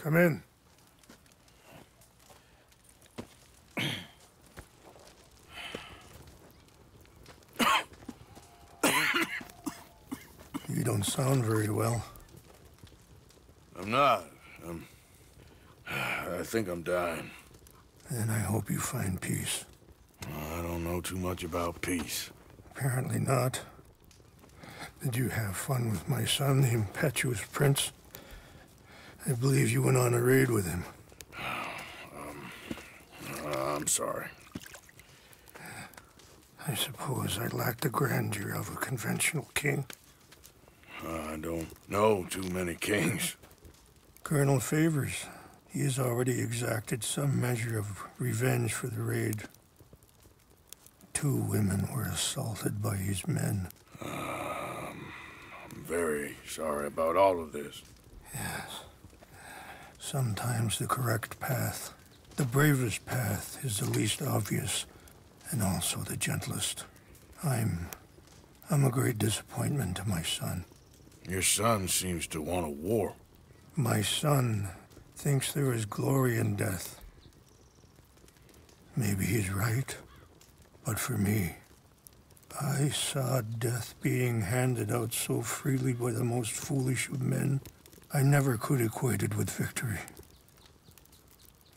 Come in. You don't sound very well. I'm not. I think I'm dying. And I hope you find peace. I don't know too much about peace. Apparently not. Did you have fun with my son, the impetuous prince? I believe you went on a raid with him. I'm sorry. I suppose I lack the grandeur of a conventional king. I don't know too many kings. Colonel Favors, he has already exacted some measure of revenge for the raid. 2 women were assaulted by his men. I'm very sorry about all of this. Yes. Sometimes the correct path, the bravest path, is the least obvious, and also the gentlest. I'm a great disappointment to my son. Your son seems to want a war. My son thinks there is glory in death. Maybe he's right, but for me, I saw death being handed out so freely by the most foolish of men, I never could equate it with victory.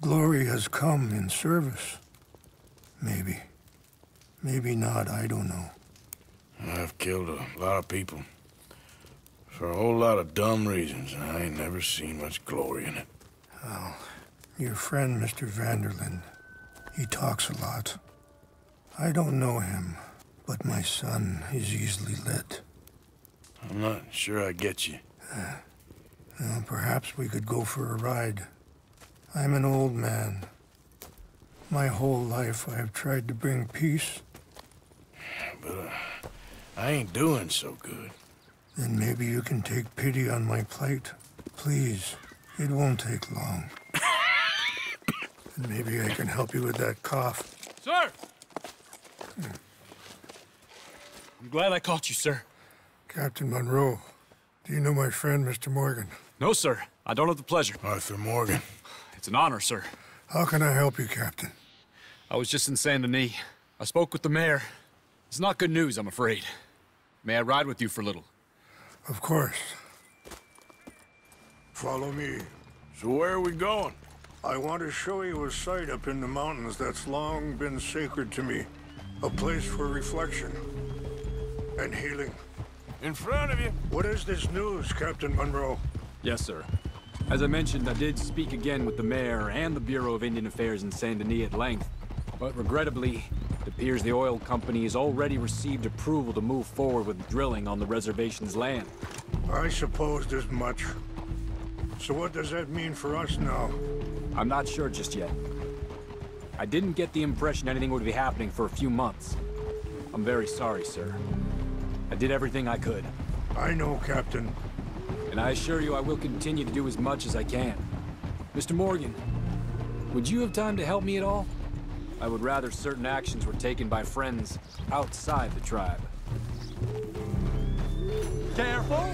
Glory has come in service. Maybe. Maybe not, I don't know. I've killed a lot of people. For a whole lot of dumb reasons, and I ain't never seen much glory in it. Oh, your friend, Mr. Vanderlyn, he talks a lot. I don't know him, but my son is easily led. I'm not sure I get you. Well, perhaps we could go for a ride. I'm an old man. My whole life I have tried to bring peace. But I ain't doing so good. Then maybe you can take pity on my plight. Please, it won't take long. And maybe I can help you with that cough. Sir! I'm glad I caught you, sir. Captain Monroe, do you know my friend, Mr. Morgan? No, sir. I don't have the pleasure. Arthur Morgan. It's an honor, sir. How can I help you, Captain? I was just in Saint Denis. I spoke with the mayor. It's not good news, I'm afraid. May I ride with you for a little? Of course. Follow me. So where are we going? I want to show you a site up in the mountains that's long been sacred to me. A place for reflection and healing. In front of you. What is this news, Captain Monroe? Yes, sir. As I mentioned, I did speak again with the mayor and the Bureau of Indian Affairs in Saint Denis at length. But regrettably, it appears the oil company has already received approval to move forward with drilling on the reservation's land. I supposed as much. So what does that mean for us now? I'm not sure just yet. I didn't get the impression anything would be happening for a few months. I'm very sorry, sir. I did everything I could. I know, Captain. And I assure you I will continue to do as much as I can. Mr. Morgan, would you have time to help me at all? I would rather certain actions were taken by friends outside the tribe. Careful!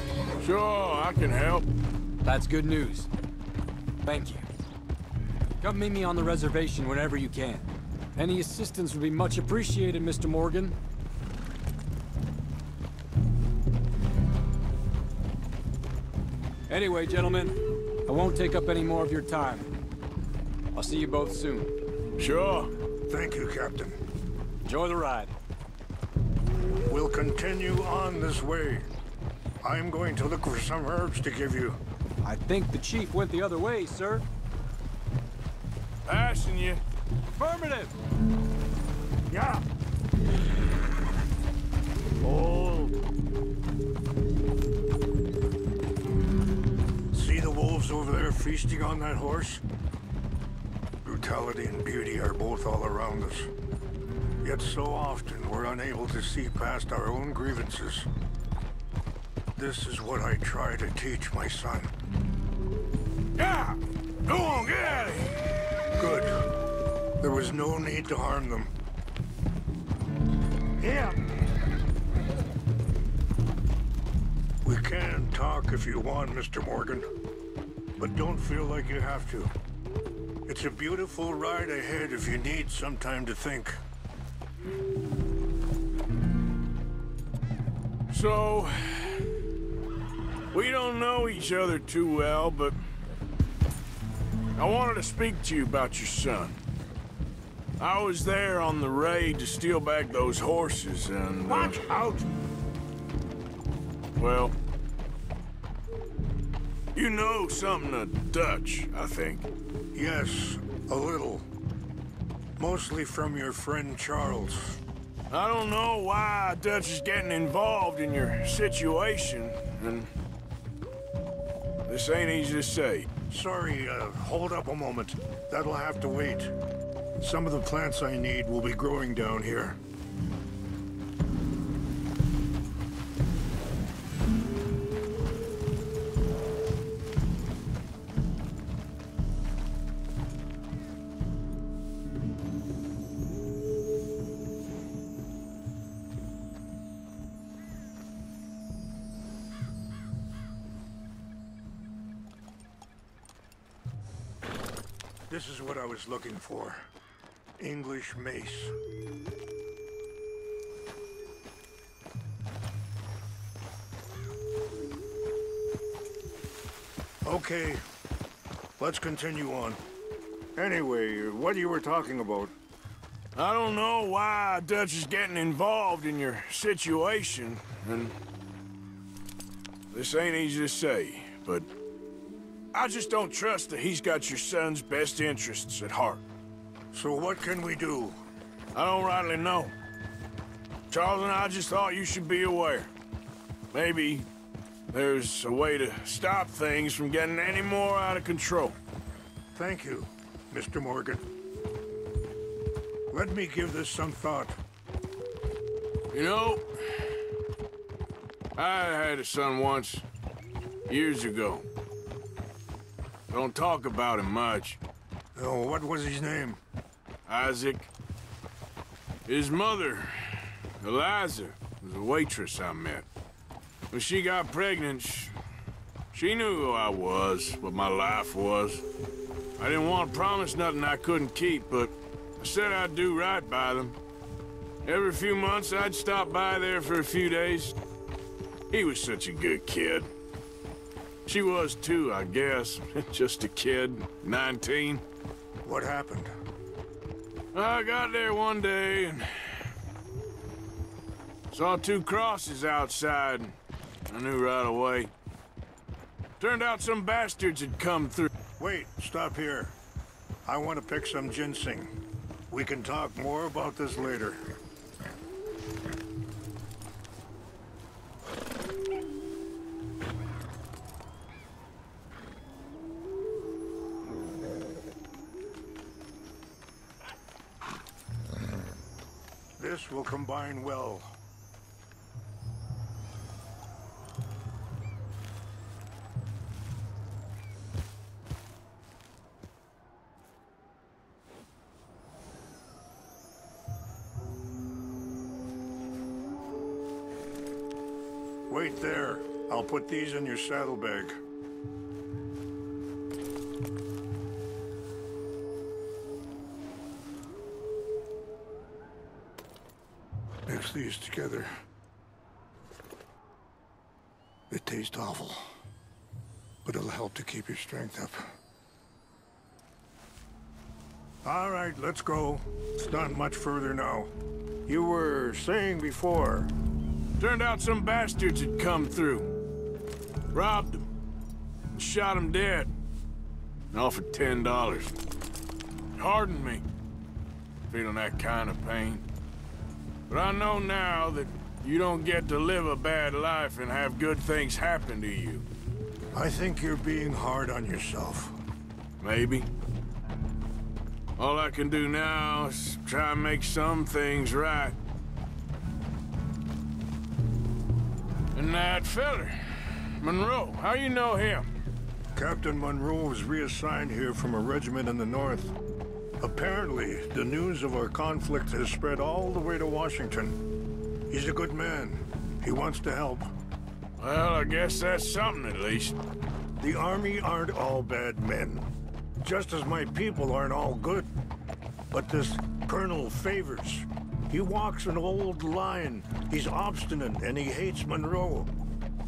Sure, I can help. That's good news. Thank you. Come meet me on the reservation whenever you can. Any assistance would be much appreciated, Mr. Morgan. Anyway, gentlemen, I won't take up any more of your time. I'll see you both soon. Sure. Thank you, Captain. Enjoy the ride. We'll continue on this way. I'm going to look for some herbs to give you. I think the chief went the other way, sir. Passing you. Affirmative! Yeah. Hold. See the wolves over there feasting on that horse? Brutality and beauty are both all around us. Yet so often we're unable to see past our own grievances. This is what I try to teach my son. Yeah! Go on, get out of here! Good. There was no need to harm them. Yeah. We can talk if you want, Mr. Morgan. but don't feel like you have to. It's a beautiful ride ahead if you need some time to think. So, we don't know each other too well, but I wanted to speak to you about your son. I was there on the raid to steal back those horses and... Watch out! Well, you know something of Dutch, I think. Yes, a little. Mostly from your friend Charles. I don't know why Dutch is getting involved in your situation, and this ain't easy to say. Sorry, hold up a moment. That'll have to wait. Some of the plants I need will be growing down here. This is what I was looking for. English mace. Okay, let's continue on. Anyway, what you were talking about? I don't know why Dutch is getting involved in your situation, and this ain't easy to say, but I just don't trust that he's got your son's best interests at heart. So what can we do? I don't rightly know. Charles and I just thought you should be aware. Maybe there's a way to stop things from getting any more out of control. Thank you, Mr. Morgan. Let me give this some thought. You know, I had a son once, years ago. Don't talk about him much. Oh, what was his name? Isaac. His mother, Eliza, was a waitress I met. When she got pregnant, she knew who I was, what my life was. I didn't want to promise nothing I couldn't keep, but I said I'd do right by them. Every few months, I'd stop by there for a few days. He was such a good kid. She was too, I guess. Just a kid, 19. What happened? I got there one day and saw two crosses outside. I knew right away. Turned out some bastards had come through. Wait, stop here. I want to pick some ginseng. We can talk more about this later. This will combine well. Wait there. I'll put these in your saddlebag. Mix these together. They taste awful, but it'll help to keep your strength up. All right, let's go. It's not much further now. You were saying before... Turned out some bastards had come through. Robbed them. And shot them dead. And offered $10. Hardened me. Feeling that kind of pain. But I know now that you don't get to live a bad life and have good things happen to you. I think you're being hard on yourself. Maybe. All I can do now is try and make some things right. And that feller, Monroe, how you know him? Captain Monroe was reassigned here from a regiment in the north. Apparently, the news of our conflict has spread all the way to Washington. He's a good man. He wants to help. Well, I guess that's something at least. The army aren't all bad men. Just as my people aren't all good. But this Colonel Favors, he walks an old line. He's obstinate and he hates Monroe.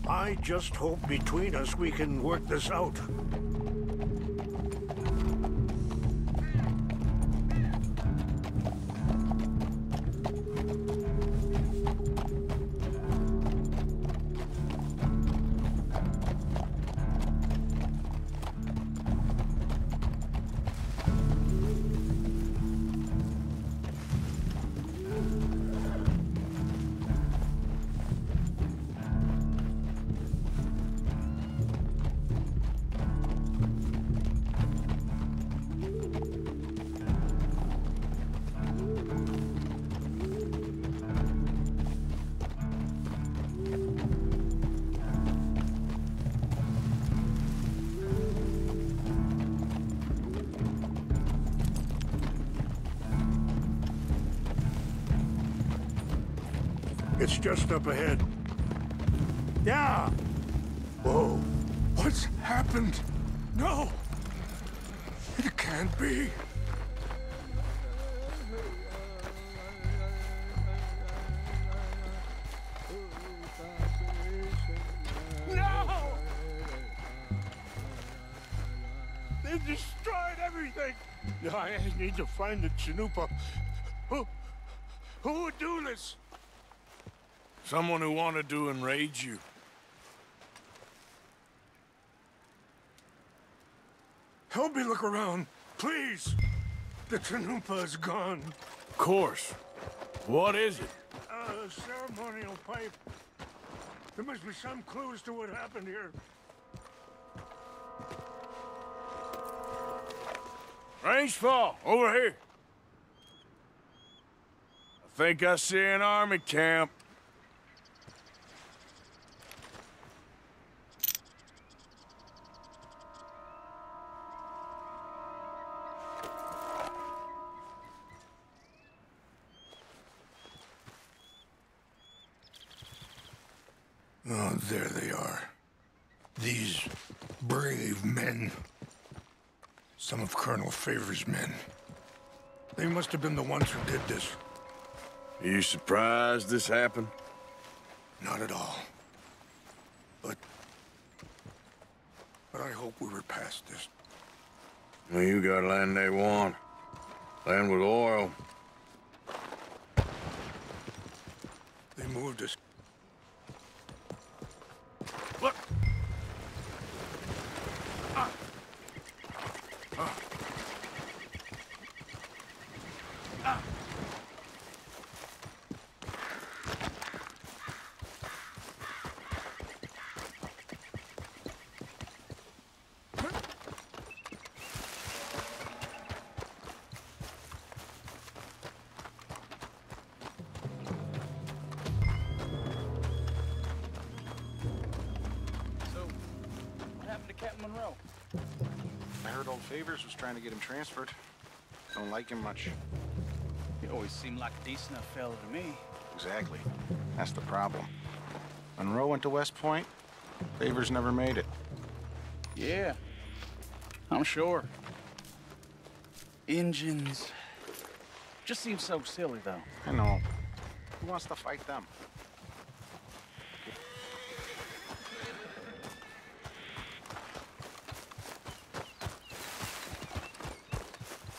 I just hope between us we can work this out. It's just up ahead. Yeah! Whoa. What's happened? No! It can't be. No! They destroyed everything! I need to find the Chanupa. Who would do this? Someone who wanted to enrage you. Help me look around, please. The Chanupa is gone. Of course. What is it? A ceremonial pipe. There must be some clues to what happened here. Rangefall, over here. I think I see an army camp. Oh, there they are. These brave men. Some of Colonel Favors' men. They must have been the ones who did this. Are you surprised this happened? Not at all. But I hope we were past this. Well, you got land they want. Land with oil. They moved us. Look! Monroe. I heard old Favors was trying to get him transferred. Don't like him much. He always seemed like a decent enough fella to me. Exactly. That's the problem. Monroe went to West Point. Favors never made it. Yeah, I'm sure. Engines. Just seems so silly, though. I know. Who wants to fight them?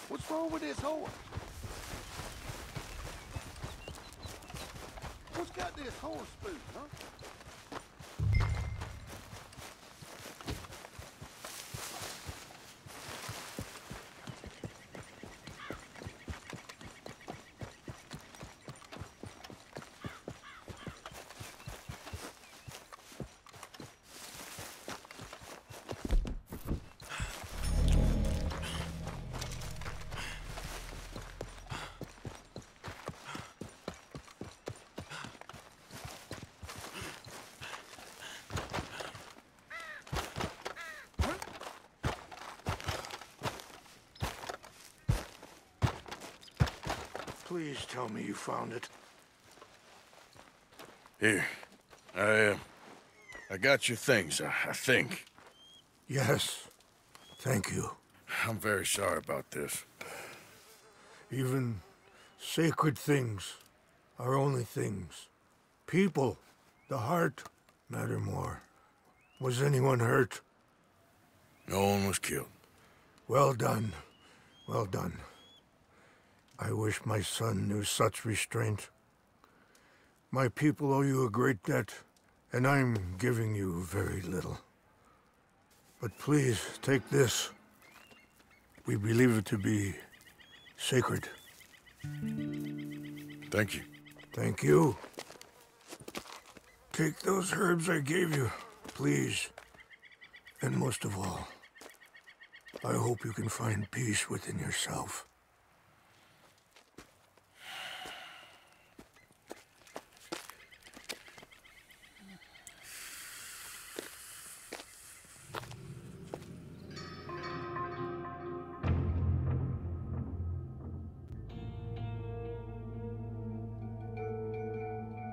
What's wrong with this horse? What's got this horse spook, huh? Please tell me you found it. Here. I got your things, I think. Yes. Thank you. I'm very sorry about this. Even sacred things are only things. People, the heart, matter more. Was anyone hurt? No one was killed. Well done. Well done. I wish my son knew such restraint. My people owe you a great debt, and I'm giving you very little. But please, take this. We believe it to be sacred. Thank you. Thank you. Take those herbs I gave you, please. And most of all, I hope you can find peace within yourself.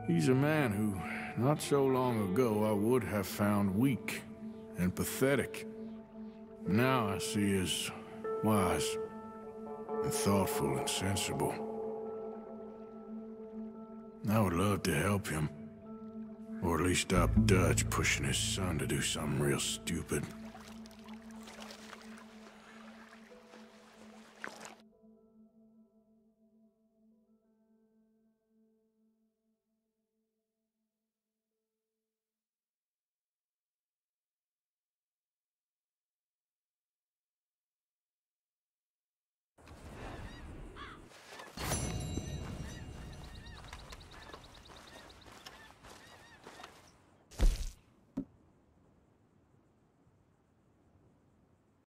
He's a man who, not so long ago, I would have found weak and pathetic. Now I see as wise and thoughtful and sensible. I would love to help him, or at least stop Dutch pushing his son to do something real stupid.